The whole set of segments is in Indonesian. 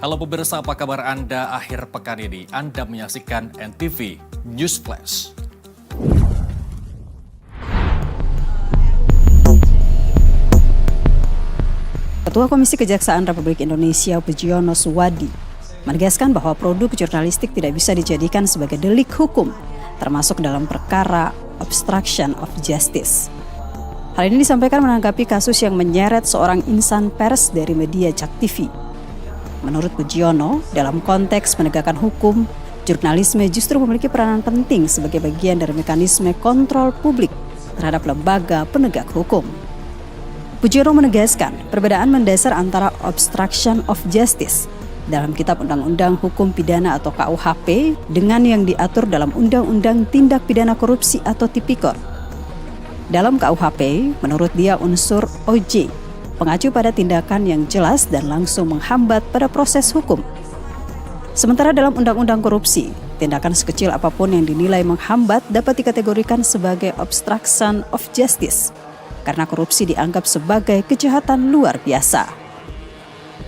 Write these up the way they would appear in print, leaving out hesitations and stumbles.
Halo pemirsa, apa kabar Anda akhir pekan ini? Anda menyaksikan NTV News Flash. Ketua Komisi Kejaksaan Republik Indonesia Pujiyono Suwadi menegaskan bahwa produk jurnalistik tidak bisa dijadikan sebagai delik hukum, termasuk dalam perkara obstruction of justice. Hal ini disampaikan menanggapi kasus yang menyeret seorang insan pers dari media Jak TV. Menurut Pujiyono, dalam konteks penegakan hukum, jurnalisme justru memiliki peranan penting sebagai bagian dari mekanisme kontrol publik terhadap lembaga penegak hukum. Pujiyono menegaskan perbedaan mendasar antara obstruction of justice dalam Kitab Undang-Undang Hukum Pidana atau KUHP dengan yang diatur dalam Undang-Undang Tindak Pidana Korupsi atau Tipikor. Dalam KUHP, menurut dia unsur OJ mengacu pada tindakan yang jelas dan langsung menghambat pada proses hukum. Sementara dalam Undang-Undang Korupsi, tindakan sekecil apapun yang dinilai menghambat dapat dikategorikan sebagai obstruction of justice, karena korupsi dianggap sebagai kejahatan luar biasa.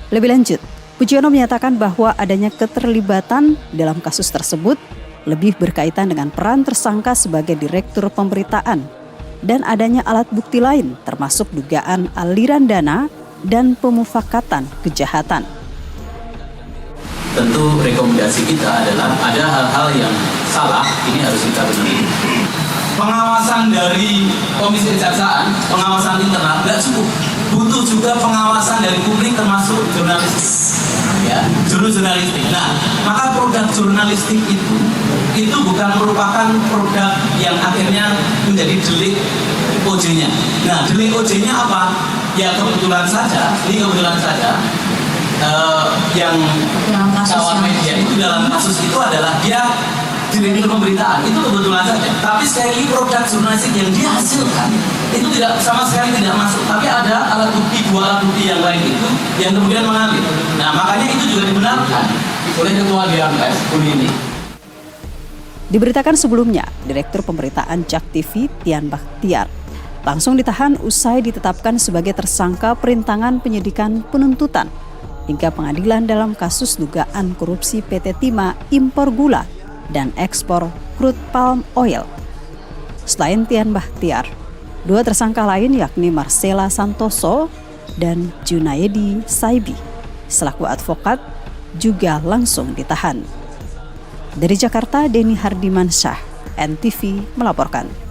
Lebih lanjut, Pujiyono menyatakan bahwa adanya keterlibatan dalam kasus tersebut lebih berkaitan dengan peran tersangka sebagai direktur pemberitaan dan adanya alat bukti lain termasuk dugaan aliran dana dan pemufakatan kejahatan. Tentu rekomendasi kita adalah ada hal-hal yang salah, ini harus kita benahi. Pengawasan dari Komisi Kejaksaan, pengawasan internal tidak cukup. Butuh juga pengawasan dari publik termasuk jurnalistik. Ya, jurnalistik. Nah, maka produk jurnalistik itu bukan merupakan produk yang akhirnya menjadi delik OJ-nya. Nah, delik OJ-nya apa? Ya kebetulan saja yang kawan media itu dalam kasus itu adalah dia direktur pemberitaan, itu kebetulan saja. Tapi sekali lagi produk jurnalistik yang dihasilkan itu tidak sama sekali tidak masuk. Tapi ada alat bukti, dua alat bukti yang lain itu yang kemudian mengalir. Nah, makanya itu juga dibenarkan oleh Ketua Dewan Pers ini. Diberitakan sebelumnya, Direktur Pemberitaan Jak TV Tian Bakhtiar langsung ditahan usai ditetapkan sebagai tersangka perintangan penyidikan penuntutan hingga pengadilan dalam kasus dugaan korupsi PT Timah impor gula dan ekspor crude palm oil. Selain Tian Bakhtiar, dua tersangka lain yakni Marcella Santoso dan Junaedi Saibi selaku advokat juga langsung ditahan. Dari Jakarta, Denny Hardimansyah, NTV melaporkan.